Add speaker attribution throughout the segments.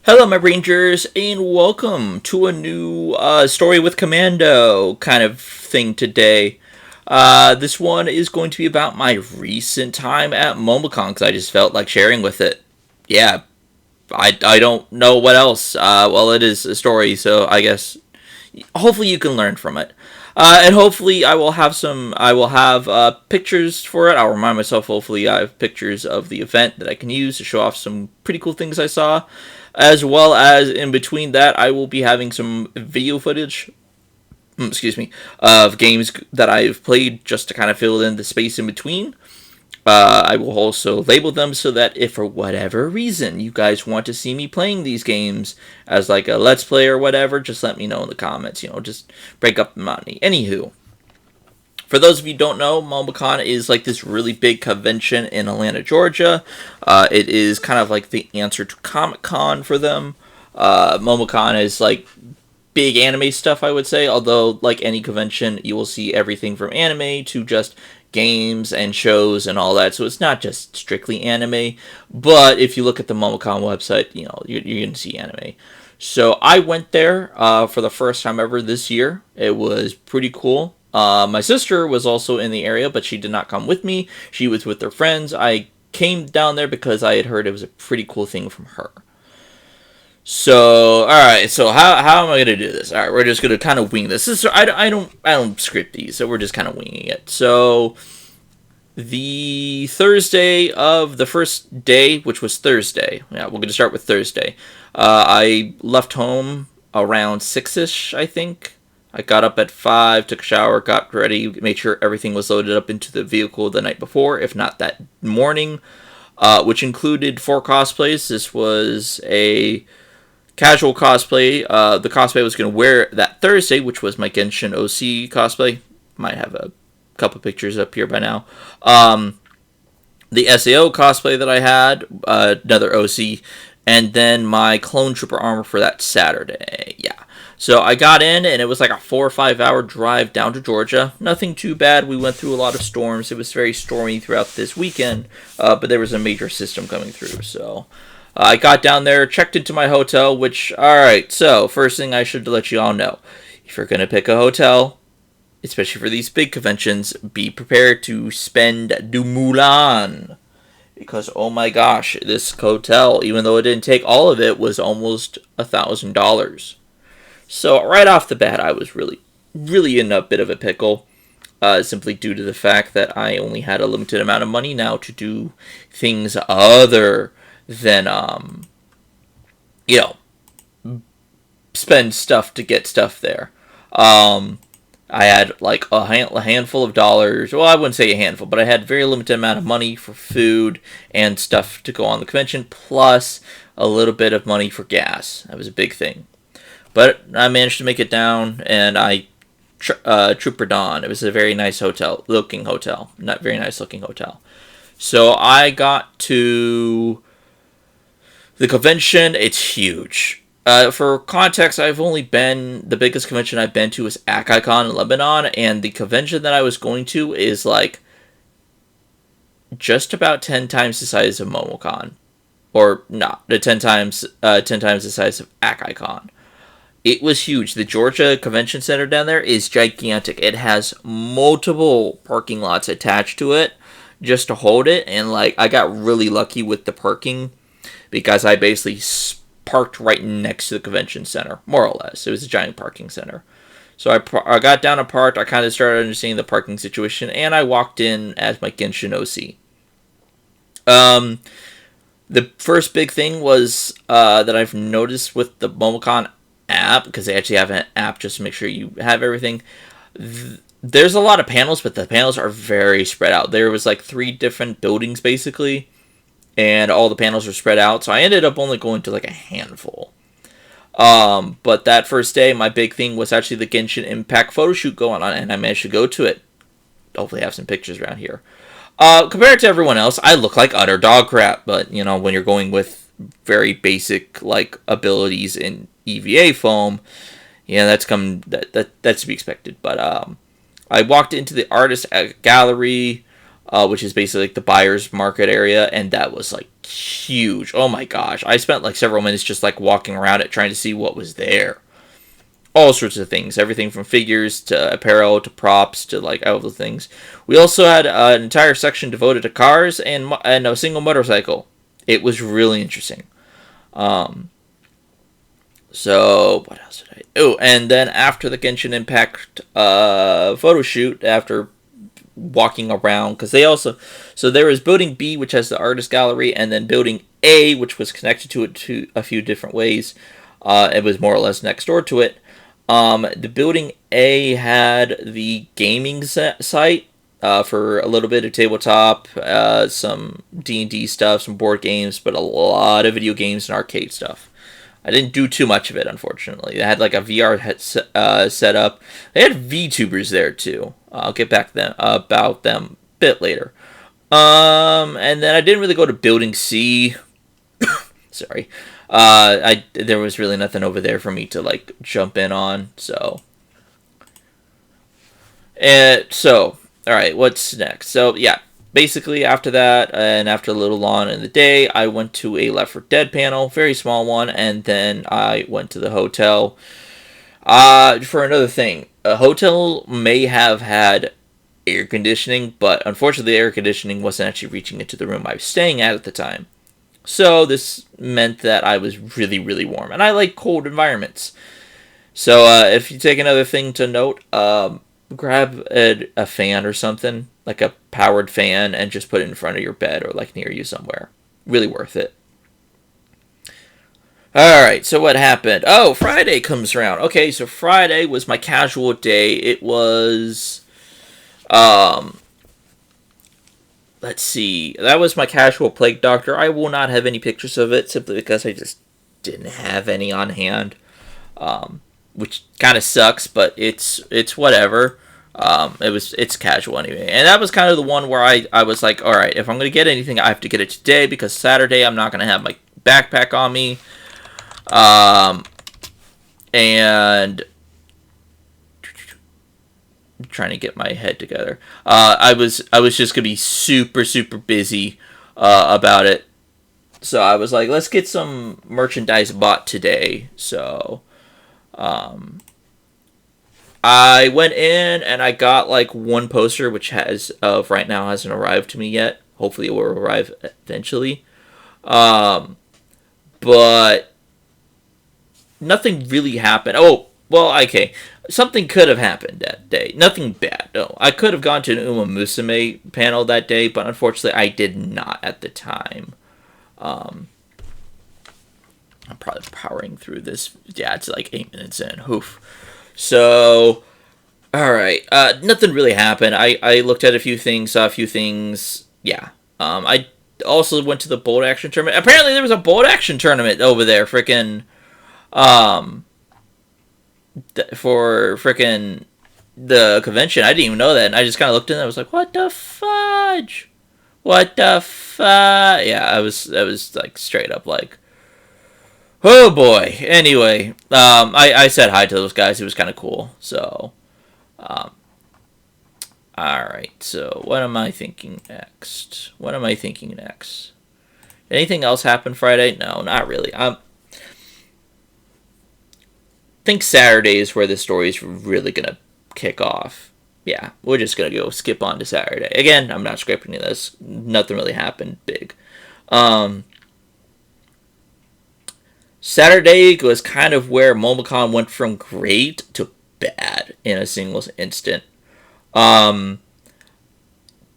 Speaker 1: Hello, my Rangers, and welcome to a new story with Kommando kind of thing today. This one is going to be about my recent time at Momocon because I just felt like sharing with it. Yeah, I don't know what else. Well, it is a story, so I guess hopefully you can learn from it. And hopefully I will have pictures for it. I'll remind myself, hopefully I have pictures of the event that I can use to show off some pretty cool things I saw. As well as in between that, I will be having some video footage, excuse me, of games that I've played just to kind of fill in the space in between. I will also label them so that if for whatever reason you guys want to see me playing these games as like a let's play or whatever, just let me know in the comments. Just break up the monotony. Anywho, for those of you who don't know, Momocon is like this really big convention in Atlanta, Georgia. It is kind of like the answer to Comic Con for them. Momocon is like big anime stuff, I would say. Although, like any convention, you will see everything from anime to just games and shows and all that. So it's not just strictly anime. But if you look at the Momocon website, you're going to see anime. So I went there for the first time ever this year. It was pretty cool. My sister was also in the area, but she did not come with me. She was with her friends. I came down there because I had heard it was a pretty cool thing from her. So, all right. So how am I gonna do this? All right, we're just gonna kind of wing this. I don't script these, so we're just kind of winging it. So the Thursday of the first day, which was Thursday. Yeah, we're gonna start with Thursday. I left home around 6ish, I think. I got up at 5, took a shower, got ready, made sure everything was loaded up into the vehicle the night before, if not that morning, which included 4 cosplays. This was a casual cosplay. The cosplay I was going to wear that Thursday, which was my Genshin OC cosplay. Might have a couple pictures up here by now. The SAO cosplay that I had, another OC, and then my Clone Trooper armor for that Saturday. Yeah. So I got in, and it was like a 4 or 5 hour drive down to Georgia. Nothing too bad. We went through a lot of storms. It was very stormy throughout this weekend, but there was a major system coming through. So I got down there, checked into my hotel, which, alright, so first thing I should let you all know. If you're going to pick a hotel, especially for these big conventions, be prepared to spend du Mulan. Because, oh my gosh, this hotel, even though it didn't take all of it, was almost $1,000. So right off the bat, I was really in a bit of a pickle, simply due to the fact that I only had a limited amount of money now to do things other than, you know, spend stuff to get stuff there. I had like a handful of dollars. Well, I wouldn't say a handful, but I had a very limited amount of money for food and stuff to go on the convention, plus a little bit of money for gas. That was a big thing. But I managed to make it down, and I troopered on. It was a very nice looking hotel. Not very nice looking hotel. So I got to the convention. It's huge. For context, the biggest convention I've been to is AkaiCon in Lebanon, and the convention that I was going to is like just about 10 times the size of Momocon. Or not, 10 times the size of AkaiCon. It was huge. The Georgia Convention Center down there is gigantic. It has multiple parking lots attached to it just to hold it, and like I got really lucky with the parking because I basically parked right next to the convention center, more or less. It was a giant parking center. So I got down and parked. I kind of started understanding the parking situation, and I walked in as my Genshin OC. The first big thing was that I've noticed with the Momocon app, because they actually have an app just to make sure you have everything. There's a lot of panels, but the panels are very spread out. There was like 3 different buildings basically, and all the panels are spread out. So I ended up only going to like a handful. But that first day, my big thing was actually the Genshin Impact photo shoot going on, and I managed to go to it. Hopefully, I have some pictures around here. Compared to everyone else, I look like utter dog crap. But when you're going with very basic like abilities in EVA foam, that's to be expected. But I walked into the artist gallery. which is basically like the buyer's market area, and that was like huge. Oh my gosh, I spent like several minutes just like walking around it trying to see what was there. All sorts of things, everything from figures to apparel to props to like all the things. We also had an entire section devoted to cars and a single motorcycle. It was really interesting. So what else did I? Oh, and then after the Genshin Impact photo shoot, after walking around, because they also, so there was building B, which has the artist gallery, and then building A, which was connected to it to a few different ways. It was more or less next door to it. The building A had the gaming site for a little bit of tabletop, some D&D stuff, some board games, but a lot of video games and arcade stuff. I didn't do too much of it, unfortunately. They had like a VR set up. They had VTubers there too. I'll get back then about them a bit later. And then I didn't really go to Building C. Sorry. There was really nothing over there for me to like jump in on. So, all right, what's next? So yeah. Basically, after that, and after a little on in the day, I went to a Left 4 Dead panel, very small one, and then I went to the hotel. For another thing, a hotel may have had air conditioning, but unfortunately the air conditioning wasn't actually reaching into the room I was staying at the time. So this meant that I was really, really warm, and I like cold environments. So if you take another thing to note, grab a fan or something, like a powered fan, and just put it in front of your bed or like near you somewhere. Really worth it. Alright, so what happened? Oh, Friday comes around. Okay, so Friday was my casual day. It was, let's see. That was my casual Plague Doctor. I will not have any pictures of it simply because I just didn't have any on hand. Which kind of sucks, but it's whatever. It's casual anyway, and that was kind of the one where I was like, all right, if I'm gonna get anything, I have to get it today because Saturday I'm not gonna have my backpack on me, and I'm trying to get my head together. I was just gonna be super busy about it, so I was like, let's get some merchandise bought today. So, I went in and I got like one poster, which right now hasn't arrived to me yet. Hopefully it will arrive eventually. But nothing really happened. Oh, well, okay. Something could have happened that day. Nothing bad, no. I could have gone to an Uma Musume panel that day, but unfortunately I did not at the time. I'm probably powering through this. Yeah, it's like 8 minutes in. Oof. So, alright, nothing really happened. I looked at a few things, saw a few things, yeah. I also went to the bolt action tournament. Apparently there was a bolt action tournament over there, for the convention. I didn't even know that, and I just kind of looked in and I was like, what the fudge? What the fudge? Yeah, I was like, straight up like, oh boy. Anyway, I said hi to those guys. It was kind of cool. So, alright. So, what am I thinking next? Anything else happen Friday? No, not really. I think Saturday is where the story is really going to kick off. Yeah, we're just going to go skip on to Saturday. Again, I'm not scripting this. Nothing really happened big. Saturday was kind of where Momocon went from great to bad in a single instant.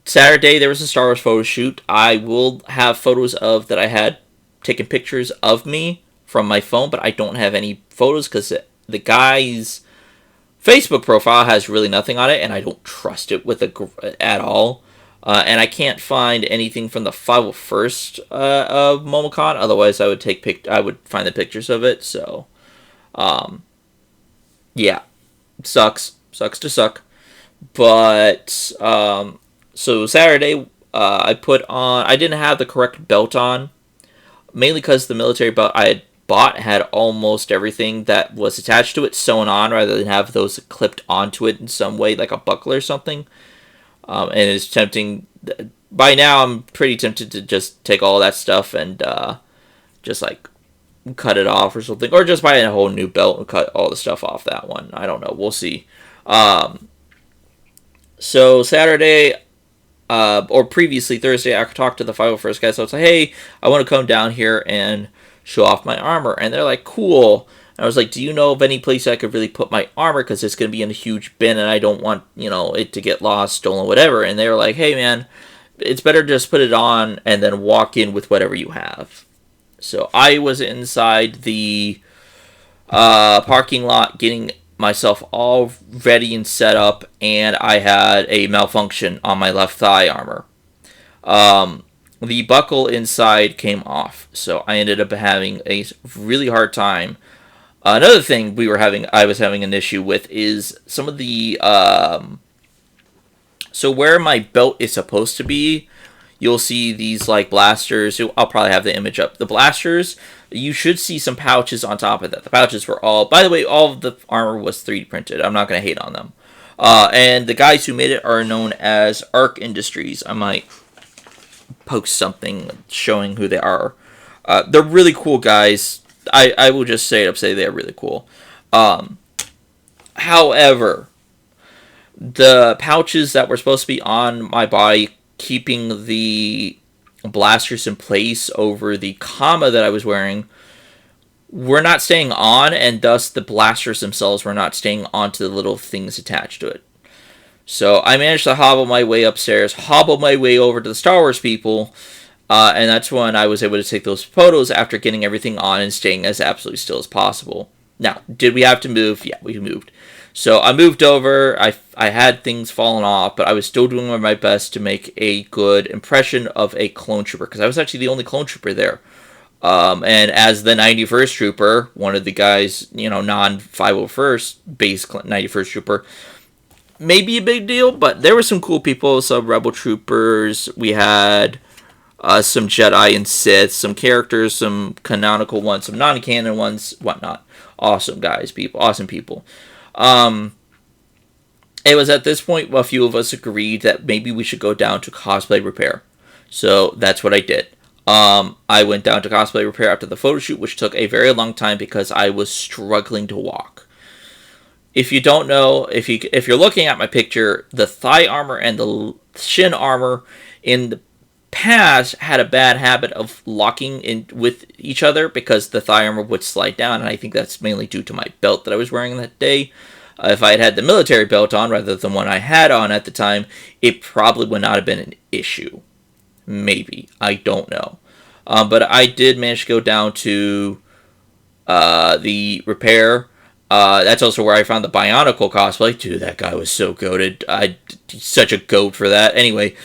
Speaker 1: Saturday, there was a Star Wars photo shoot. I will have photos of that I had taken pictures of me from my phone, but I don't have any photos because the guy's Facebook profile has really nothing on it, and I don't trust it at all. And I can't find anything from the 501st of Momocon. Otherwise, I would find the pictures of it. So, yeah, sucks to suck. But so Saturday, I didn't have the correct belt on, mainly because the military belt I had bought had almost everything that was attached to it sewn on, rather than have those clipped onto it in some way, like a buckle or something. And it's tempting by now I'm pretty tempted to just take all that stuff and just like cut it off or something, or just buy a whole new belt and cut all the stuff off that one. I don't know. We'll see. So Saturday, or previously Thursday, I talked to the 501st guys. So I was like, hey, I want to come down here and show off my armor. And they're like, cool. And I was like, do you know of any place I could really put my armor? Because it's going to be in a huge bin and I don't want, it to get lost, stolen, whatever. And they were like, hey, man, it's better to just put it on and then walk in with whatever you have. So I was inside the parking lot getting myself all ready and set up, and I had a malfunction on my left thigh armor. The buckle inside came off, so I ended up having a really hard time. Another thing I was having an issue with is some of the so where my belt is supposed to be, you'll see these like blasters. I'll probably have the image up. The blasters, you should see some pouches on top of that. The pouches were all, by the way, all of the armor was 3D printed. I'm not going to hate on them. And the guys who made it are known as Arc Industries. I might post something showing who they are. They're really cool guys. I will just say they're really cool. However, the pouches that were supposed to be on my body, keeping the blasters in place over the comma that I was wearing, were not staying on, and thus the blasters themselves were not staying onto the little things attached to it. So I managed to hobble my way upstairs, hobble my way over to the Star Wars people, and that's when I was able to take those photos after getting everything on and staying as absolutely still as possible. Now, did we have to move? Yeah, we moved. So I moved over. I had things falling off, but I was still doing my best to make a good impression of a clone trooper, because I was actually the only clone trooper there. And as the 91st trooper, one of the guys, non-501st base 91st trooper, maybe a big deal, but there were some cool people, some rebel troopers. We had some Jedi and Sith, some characters, some canonical ones, some non-canon ones, whatnot. Awesome guys, people, awesome people. It was at this point a few of us agreed that maybe we should go down to cosplay repair. So that's what I did. I went down to cosplay repair after the photo shoot, which took a very long time because I was struggling to walk. If you don't know, if you're looking at my picture, the thigh armor and the shin armor in the past had a bad habit of locking in with each other because the thigh armor would slide down, and I think that's mainly due to my belt that I was wearing that day. If I had the military belt on rather than one I had on at the time, it probably would not have been an issue. Maybe. I don't know. But I did manage to go down to the repair. That's also where I found the Bionicle cosplay. Dude, that guy was so goated. He's such a goat for that. Anyway,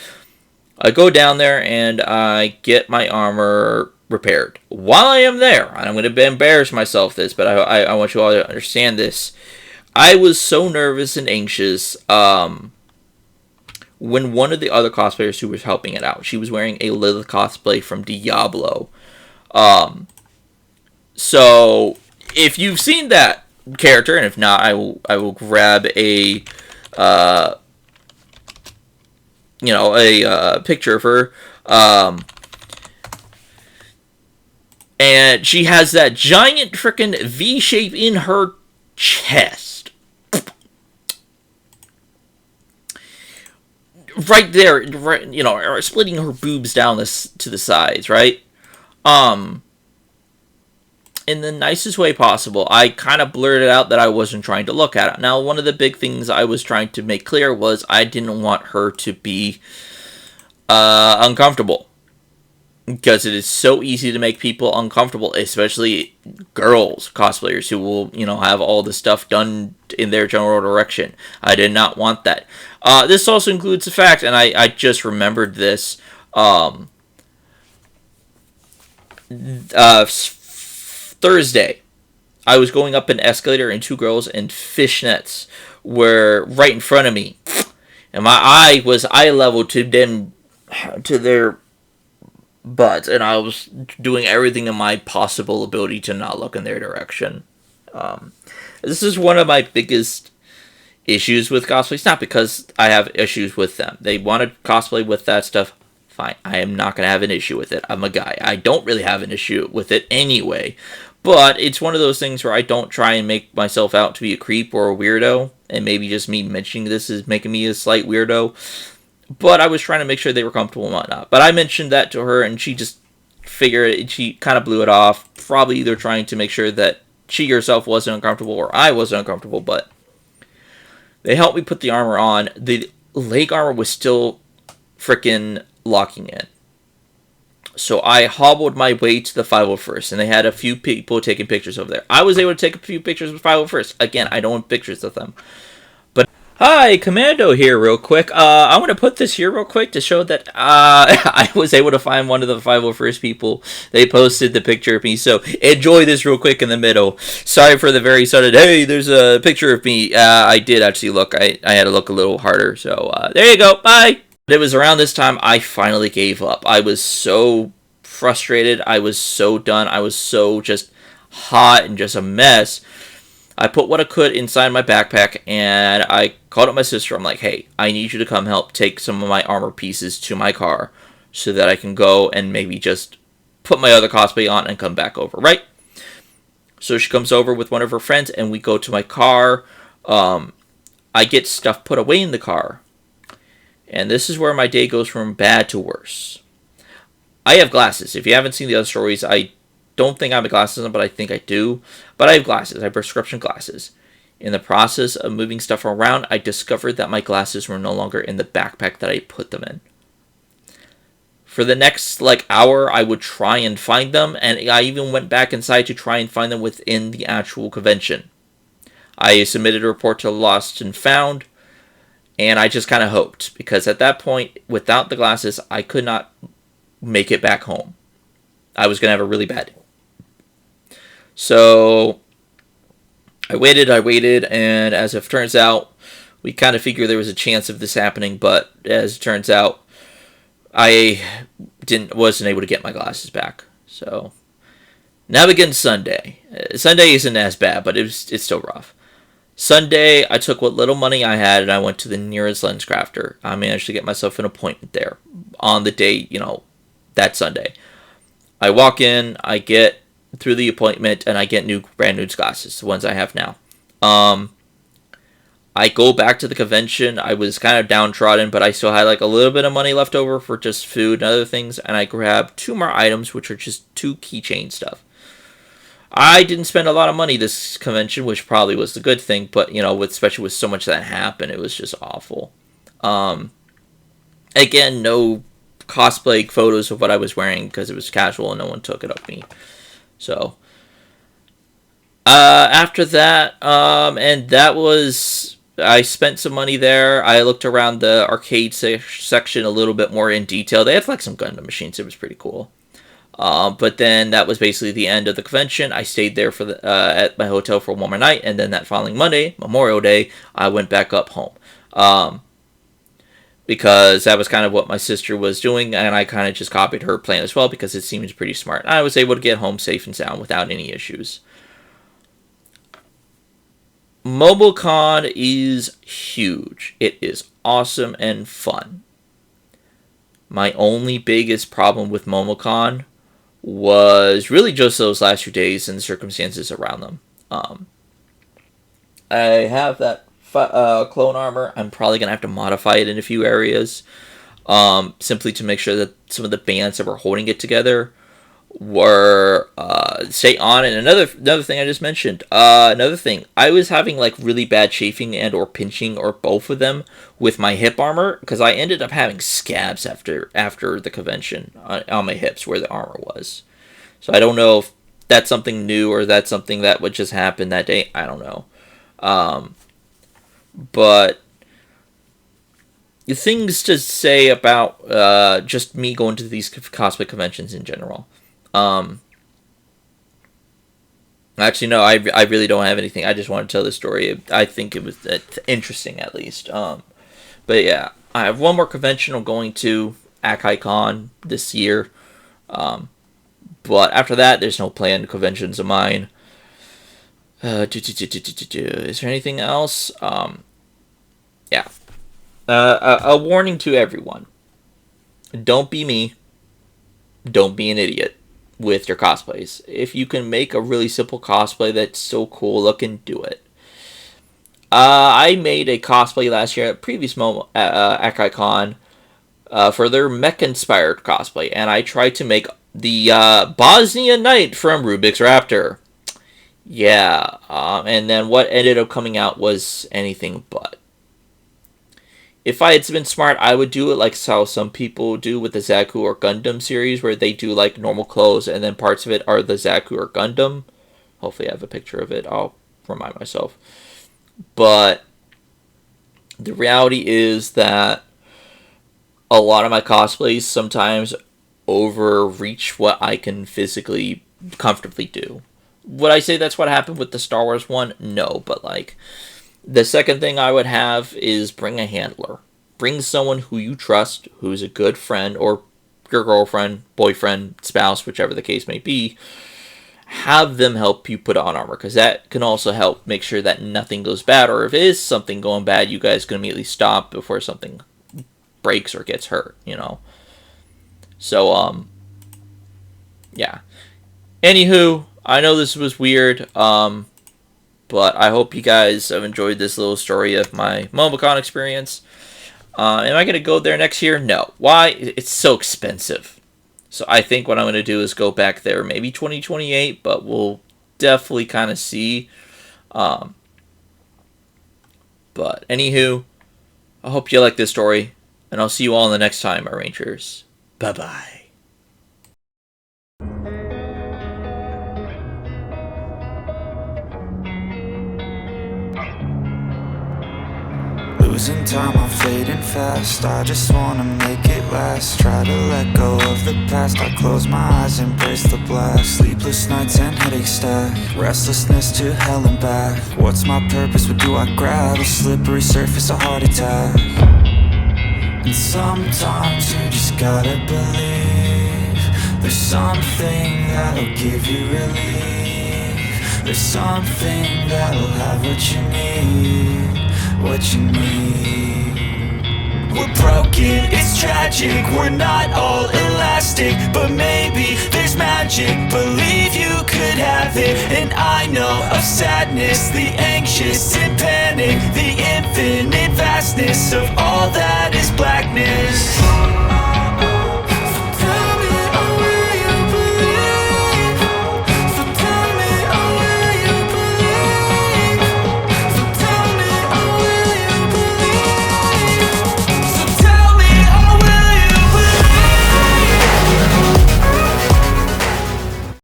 Speaker 1: I go down there and I get my armor repaired. While I am there, and I'm going to embarrass myself this, but I want you all to understand this. I was so nervous and anxious when one of the other cosplayers who was helping it out, she was wearing a Lilith cosplay from Diablo. So if you've seen that character, and if not, I will grab a picture of her. And she has that giant frickin' V shape in her chest. Right there, right, splitting her boobs down to the sides, right? In the nicest way possible, I kind of blurted out that I wasn't trying to look at it. Now, one of the big things I was trying to make clear was I didn't want her to be uncomfortable. Because it is so easy to make people uncomfortable, especially girls, cosplayers who will, have all the stuff done in their general direction. I did not want that. This also includes the fact, and I just remembered this, Thursday, I was going up an escalator and two girls in fishnets were right in front of me. And my eye was eye level to them, to their butts, and I was doing everything in my possible ability to not look in their direction. This is one of my biggest issues with cosplays. Not because I have issues with them. They want to cosplay with that stuff. Fine. I am not going to have an issue with it. I'm a guy. I don't really have an issue with it anyway. But it's one of those things where I don't try and make myself out to be a creep or a weirdo. And maybe just me mentioning this is making me a slight weirdo. But I was trying to make sure they were comfortable and whatnot. But I mentioned that to her, and she just figured it. She kind of blew it off. Probably either trying to make sure that she herself wasn't uncomfortable or I wasn't uncomfortable. But they helped me put the armor on. The leg armor was still freaking locking in. So I hobbled my way to the 501st, and they had a few people taking pictures over there. I was able to take a few pictures with 501st. Again, I don't want pictures of them. But hi, Kommando here real quick. I want to put this here real quick to show that I was able to find one of the 501st people. They posted the picture of me, so enjoy this real quick in the middle. Sorry for the very sudden, hey, there's a picture of me. I did actually look. I had to look a little harder, so there you go. Bye! But it was around this time I finally gave up. I was so frustrated. I was so done. I was so just hot and just a mess. I put what I could inside my backpack, and I called up my sister. I'm like, hey, I need you to come help take some of my armor pieces to my car so that I can go and maybe just put my other cosplay on and come back over, right? So she comes over with one of her friends, and we go to my car. I get stuff put away in the car. And this is where my day goes from bad to worse. I have glasses. If you haven't seen the other stories, I don't think I have glasses on, but I think I do. But I have glasses. I have prescription glasses. In the process of moving stuff around, I discovered that my glasses were no longer in the backpack that I put them in. For the next hour, I would try and find them, and I even went back inside to try and find them within the actual convention. I submitted a report to Lost and Found, and I just kind of hoped, because at that point, without the glasses, I could not make it back home. I was going to have a really bad day. So I waited, and as it turns out, we kind of figured there was a chance of this happening, but as it turns out, I wasn't able to get my glasses back. So now begins Sunday. Sunday isn't as bad, but it's still rough. Sunday, I took what little money I had and I went to the nearest lens crafter. I managed to get myself an appointment there on the day, that Sunday. I walk in, I get through the appointment, and I get brand new glasses, the ones I have now. I go back to the convention. I was kind of downtrodden, but I still had a little bit of money left over for just food and other things, and I grab 2 more items, which are just 2 keychain stuff. I didn't spend a lot of money this convention, which probably was the good thing, but, especially with so much that happened, it was just awful. Again, no cosplay photos of what I was wearing because it was casual and no one took it of me. So, after that, and that was, I spent some money there. I looked around the arcade section a little bit more in detail. They had some Gundam machines. It was pretty cool. But then that was basically the end of the convention. I stayed there for at my hotel for one more night, and then that following Monday, Memorial Day, I went back up home. Because that was kind of what my sister was doing, and I kind of just copied her plan as well because it seems pretty smart. I was able to get home safe and sound without any issues. Momocon is huge. It is awesome and fun. My only biggest problem with Momocon was really just those last few days and the circumstances around them. I have that clone armor. I'm probably going to have to modify it in a few areas, simply to make sure that some of the bands that were holding it together were stay on. And another thing I just mentioned, another thing, I was having really bad chafing and or pinching or both of them with my hip armor because I ended up having scabs after the convention on my hips where the armor was. So I don't know if that's something new or that's something that would just happen that day. I don't know. But the things to say about just me going to these cosplay conventions in general. Actually, no, I really don't have anything. I just want to tell this story. I think it was interesting, at least. But yeah, I have one more convention I'm going to, AkaiCon, this year. But after that, there's no planned conventions of mine. Is there anything else? Yeah. A warning to everyone: don't be me. Don't be an idiot with your cosplays. If you can make a really simple cosplay that's so cool looking, do it. I made a cosplay last year at previous AkaiCon for their mech-inspired cosplay, and I tried to make the Bosnian Knight from Rubik's Raptor. Yeah, and then what ended up coming out was anything but. If I had been smart, I would do it like how some people do with the Zaku or Gundam series, where they do like normal clothes and then parts of it are the Zaku or Gundam. Hopefully, I have a picture of it. I'll remind myself. But the reality is that a lot of my cosplays sometimes overreach what I can physically comfortably do. Would I say that's what happened with the Star Wars one? No, but like the second thing I would have is bring a handler. Bring someone who you trust, who's a good friend or your girlfriend, boyfriend, spouse, whichever the case may be. Have them help you put on armor, because that can also help make sure that nothing goes bad, or if it is something going bad, you guys can immediately stop before something breaks or gets hurt, you know. So, yeah. Anywho, I know this was weird, but I hope you guys have enjoyed this little story of my Momocon experience. Am I going to go there next year? No. Why? It's so expensive. So I think what I'm going to do is go back there maybe 2028, but we'll definitely kind of see. But anywho, I hope you like this story, and I'll see you all in the next time, my Rangers. Bye-bye.
Speaker 2: Losing time, I'm fading fast. I just wanna make it last. Try to let go of the past. I close my eyes, embrace the blast. Sleepless nights and headache stack. Restlessness to hell and back. What's my purpose? What do I grab? A slippery surface, a heart attack. And sometimes you just gotta believe there's something that'll give you relief. There's something that'll have what you need, what you need. We're broken, it's tragic, we're not all elastic, but maybe there's magic. Believe you could have it, and I know of sadness, the anxious and panic, the infinite vastness of all that is blackness.